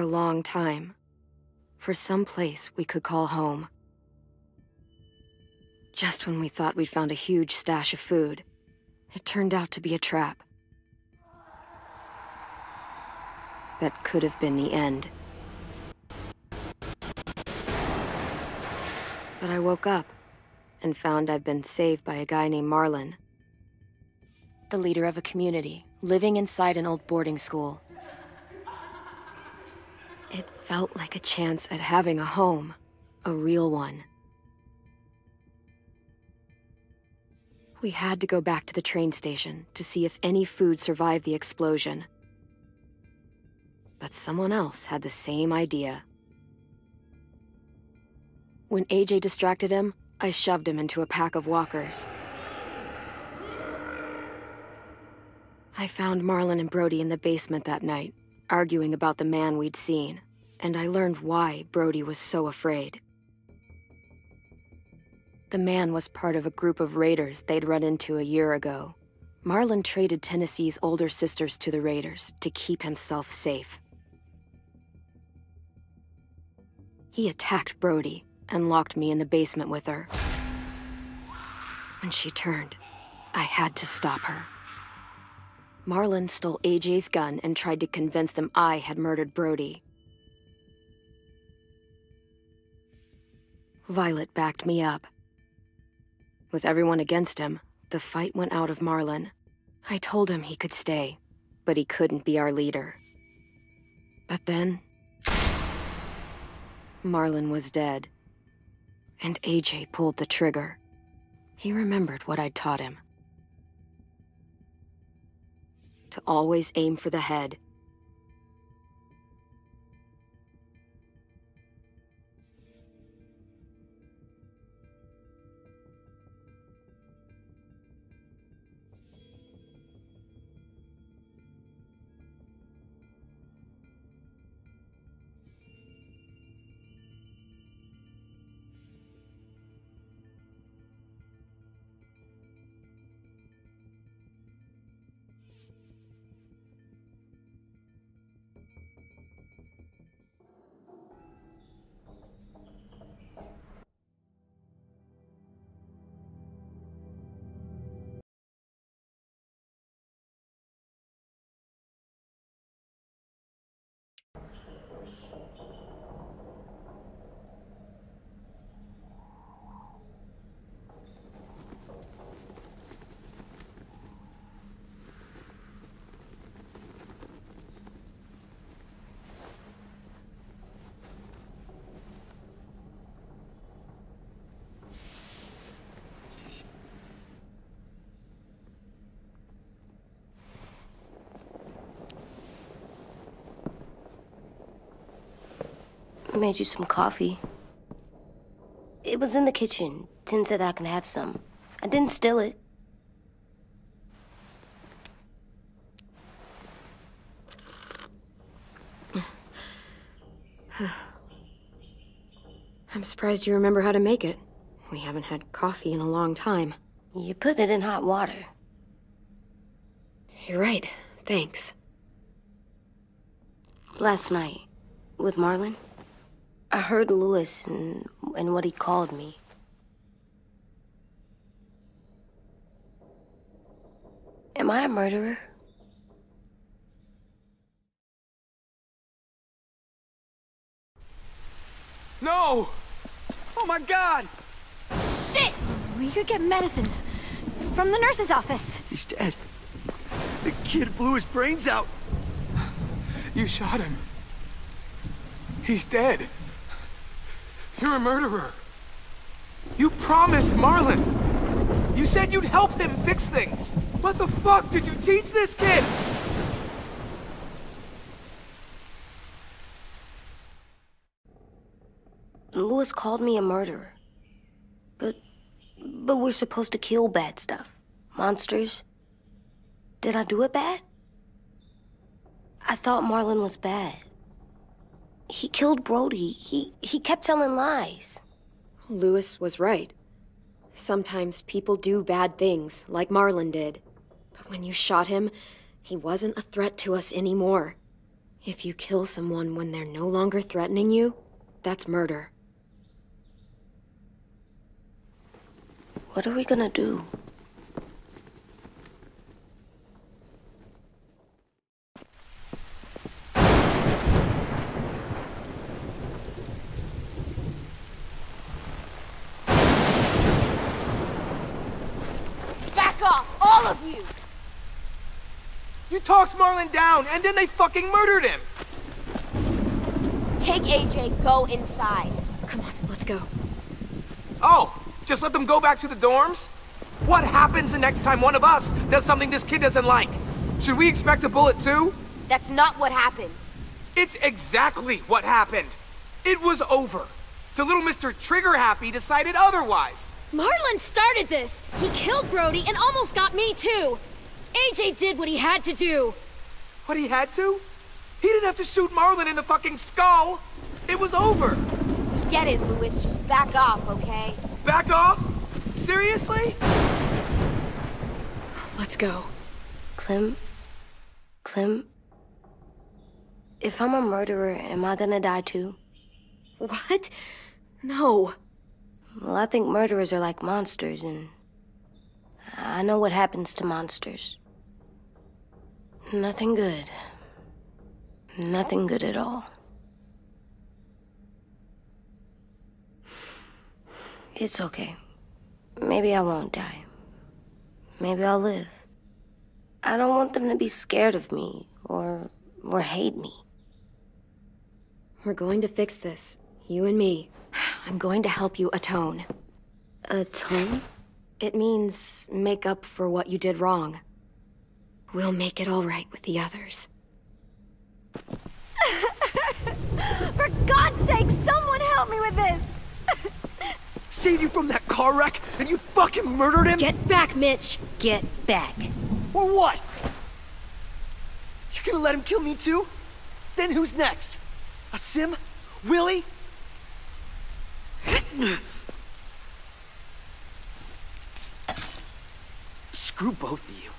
a long time. For some place we could call home. Just when we thought we'd found a huge stash of food, it turned out to be a trap. That could have been the end. But I woke up and found I'd been saved by a guy named Marlon. The leader of a community, living inside an old boarding school. It felt like a chance at having a home, a real one. We had to go back to the train station to see if any food survived the explosion. But someone else had the same idea. When AJ distracted him, I shoved him into a pack of walkers. I found Marlon and Brody in the basement that night, arguing about the man we'd seen, and I learned why Brody was so afraid. The man was part of a group of raiders they'd run into a year ago. Marlon traded Tennessee's older sisters to the raiders to keep himself safe. He attacked Brody and locked me in the basement with her. When she turned, I had to stop her. Marlon stole AJ's gun and tried to convince them I had murdered Brody. Violet backed me up. With everyone against him, the fight went out of Marlon. I told him he could stay, but he couldn't be our leader. But then, Marlon was dead, and AJ pulled the trigger. He remembered what I'd taught him. To always aim for the head. I made you some coffee. It was in the kitchen. Tin said that I can have some. I didn't steal it. I'm surprised you remember how to make it. We haven't had coffee in a long time. You put it in hot water. You're right. Thanks. Last night, with Marlon, I heard Lewis and what he called me. Am I a murderer? No! Oh my God! Shit! We could get medicine from the nurse's office. He's dead. The kid blew his brains out. You shot him. He's dead. You're a murderer. You promised Marlon. You said you'd help him fix things. What the fuck did you teach this kid? Lewis called me a murderer. But we're supposed to kill bad stuff. Monsters. Did I do it bad? I thought Marlon was bad. He killed Brody. He kept telling lies. Lewis was right. Sometimes people do bad things, like Marlon did. But when you shot him, he wasn't a threat to us anymore. If you kill someone when they're no longer threatening you, that's murder. What are we gonna do? Back off, all of you! You talked Marlon down, and then they fucking murdered him! Take AJ, go inside. Come on, let's go. Oh, just let them go back to the dorms? What happens the next time one of us does something this kid doesn't like? Should we expect a bullet too? That's not what happened. It's exactly what happened. It was over. The little Mr. Trigger Happy decided otherwise. Marlon started this! He killed Brody and almost got me too! AJ did what he had to do! What he had to? He didn't have to shoot Marlon in the fucking skull! It was over! Get it, Louis. Just back off, okay? Back off? Seriously? Let's go. Clem? If I'm a murderer, am I gonna die too? What? No. Well, I think murderers are like monsters, and I know what happens to monsters. Nothing good. Nothing good at all. It's okay. Maybe I won't die. Maybe I'll live. I don't want them to be scared of me or hate me. We're going to fix this. You and me. I'm going to help you atone. Atone? It means make up for what you did wrong. We'll make it all right with the others. For God's sake, someone help me with this! Save you from that car wreck, and you fucking murdered him? Get back, Mitch! Get back. Or what? You gonna let him kill me too? Then who's next? A Sim? Willie? Screw both of you.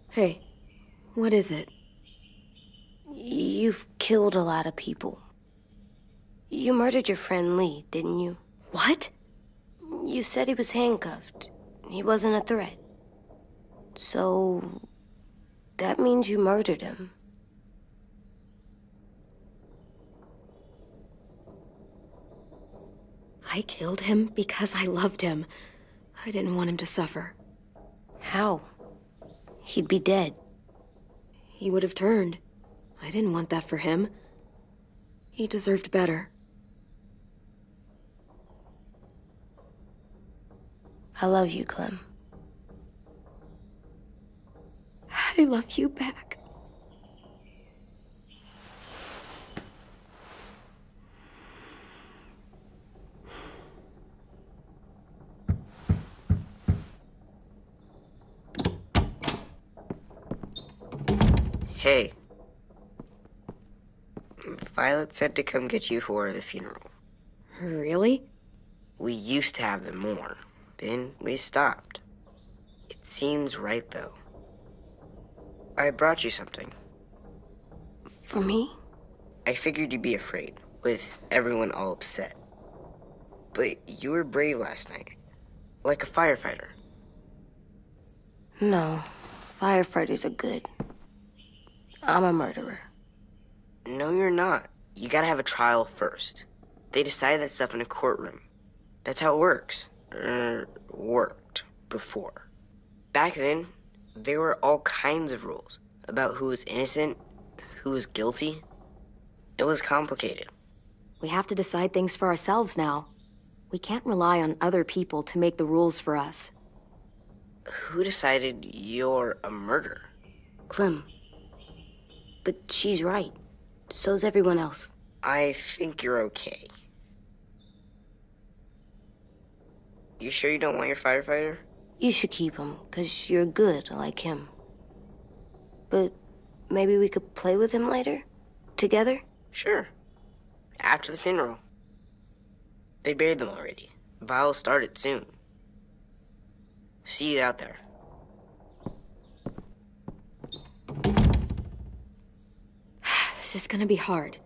Hey, what is it? You've killed a lot of people. You murdered your friend Lee, didn't you? What? You said he was handcuffed. He wasn't a threat. So, that means you murdered him. I killed him because I loved him. I didn't want him to suffer. How? He'd be dead. He would have turned. I didn't want that for him. He deserved better. I love you, Clem. I love you back. Hey. Violet said to come get you for the funeral. Really? We used to have them more. Then we stopped. It seems right, though. I brought you something. For me? I figured you'd be afraid, with everyone all upset. But you were brave last night. Like a firefighter. No. Firefighters are good. I'm a murderer. No, you're not. You gotta have a trial first. They decide that stuff in a courtroom. That's how it works. Worked before. Back then, there were all kinds of rules about who was innocent, who was guilty. It was complicated. We have to decide things for ourselves now. We can't rely on other people to make the rules for us. Who decided you're a murderer? Clem. But she's right. So's everyone else. I think you're okay. You sure you don't want your firefighter? You should keep him, 'cause you're good like him. But maybe we could play with him later? Together? Sure. After the funeral. They buried them already. Vile'll start it soon. See you out there. This is gonna be hard.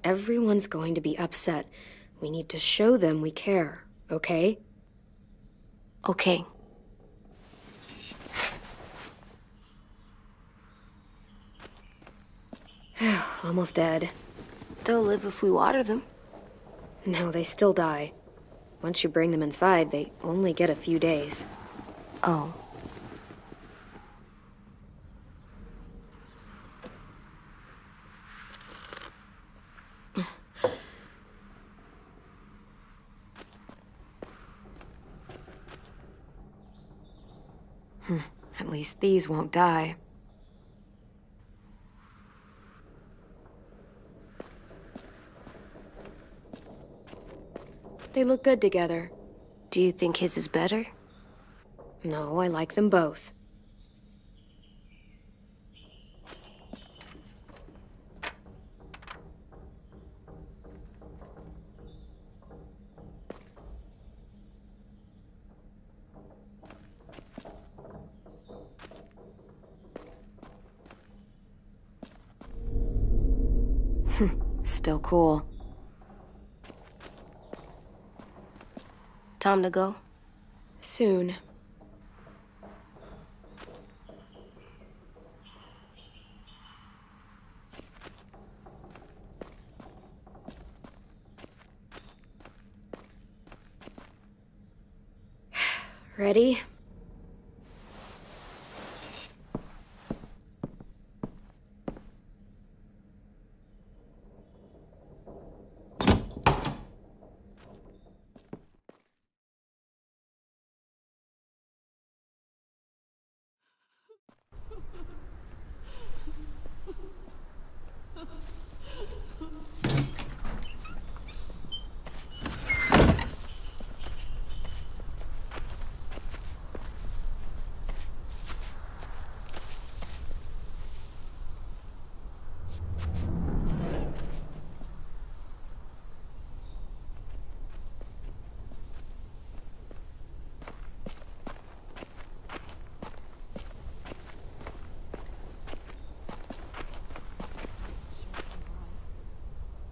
Everyone's going to be upset. We need to show them we care, okay? Okay. Almost dead. They'll live if we water them. No, they still die. Once you bring them inside, they only get a few days. Oh. At least these won't die. They look good together. Do you think his is better? No, I like them both. Still cool. Time to go? Soon. Ready?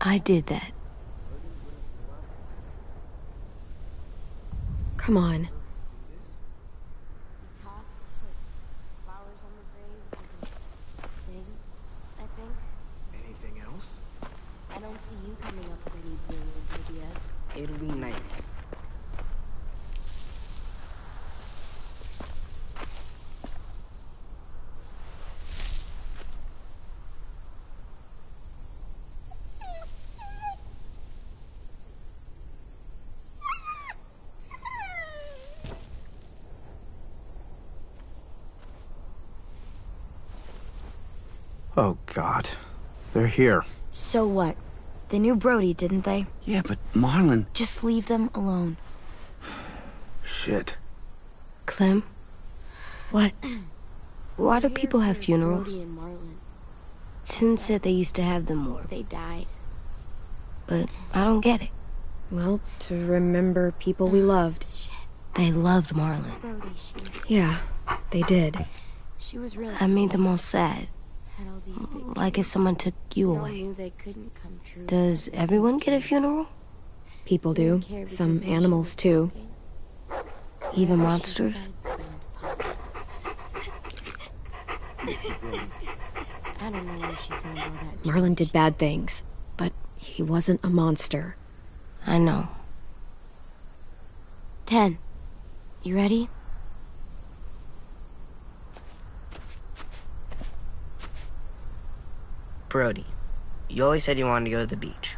I did that. Come on. We talk, put flowers on the graves, and sing, I think. Anything else? I don't see you coming up with any brilliant ideas. It'll be nice. Oh, God. They're here. So what? They knew Brody, didn't they? Yeah, but Marlon... Just leave them alone. Shit. Clem? What? Why do people have Brody funerals? and Marlon, Tin said they used to have them more, they died. but I don't get it. Well, to remember people we loved. They loved Marlon. Brody, Yeah, they did. she was real I made sweet. them all sad. Had all these big Like if dreams. someone took you We all away. knew they couldn't come true. Does everyone get a funeral? People do. Didn't care because Some when she animals, was too. talking, Even whatever she monsters? said seemed positive. I don't know where she found all that. Marlon did bad things, but he wasn't a monster. I know. 10. You ready? Brody, you always said you wanted to go to the beach.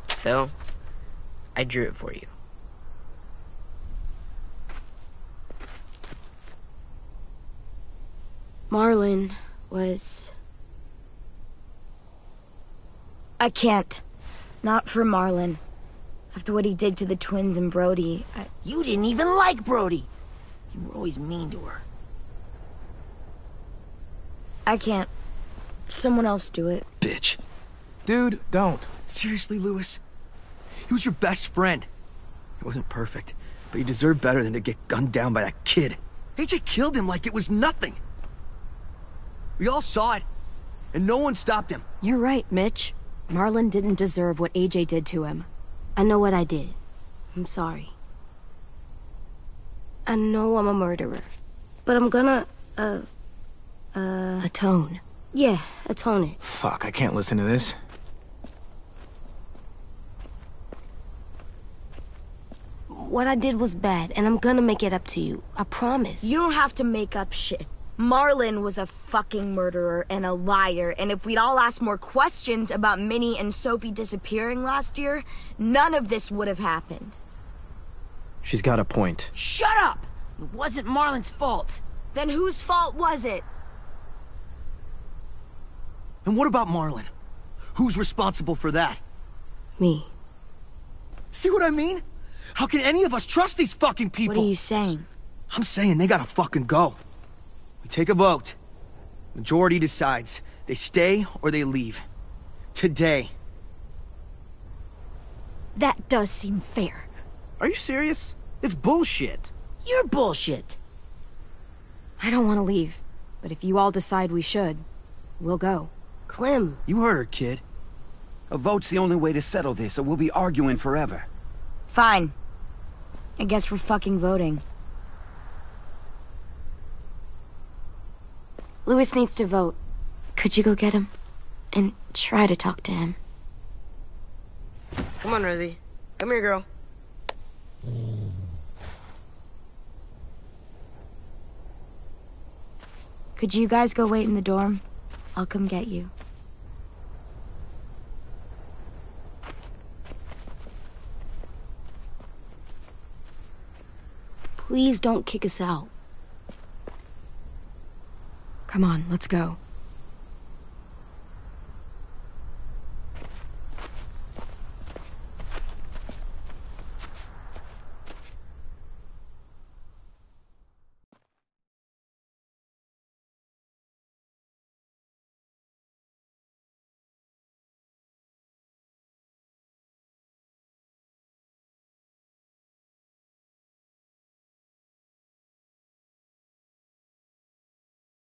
So, I drew it for you. Marlon was... I can't. Not for Marlon. After what he did to the twins and Brody, You didn't even like Brody. You were always mean to her. I can't. Someone else do it. Bitch. Dude, don't. Seriously, Lewis? He was your best friend. It wasn't perfect, but you deserve better than to get gunned down by that kid. AJ killed him like it was nothing. We all saw it, and no one stopped him. You're right, Mitch. Marlon didn't deserve what AJ did to him. I know what I did. I'm sorry. I know I'm a murderer. But I'm gonna, Atone. yeah, atone it. Fuck, I can't listen to this. What I did was bad, and I'm gonna make it up to you. I promise. You don't have to make up shit. Marlon was a fucking murderer and a liar, and if we'd all asked more questions about Minnie and Sophie disappearing last year, none of this would have happened. She's got a point. Shut up! It wasn't Marlon's fault. Then whose fault was it? And what about Marlon? Who's responsible for that? Me. See what I mean? How can any of us trust these fucking people? What are you saying? I'm saying they gotta fucking go. We take a vote. Majority decides. They stay or they leave. Today. That does seem fair. Are you serious? It's bullshit. You're bullshit. I don't want to leave, but if you all decide we should, we'll go. Clem. You heard her, kid. A vote's the only way to settle this, or we'll be arguing forever. Fine. I guess we're fucking voting. Louis needs to vote. Could you go get him? And try to talk to him. Come on, Rosie. Come here, girl. Could you guys go wait in the dorm? I'll come get you. Please don't kick us out. Come on, let's go.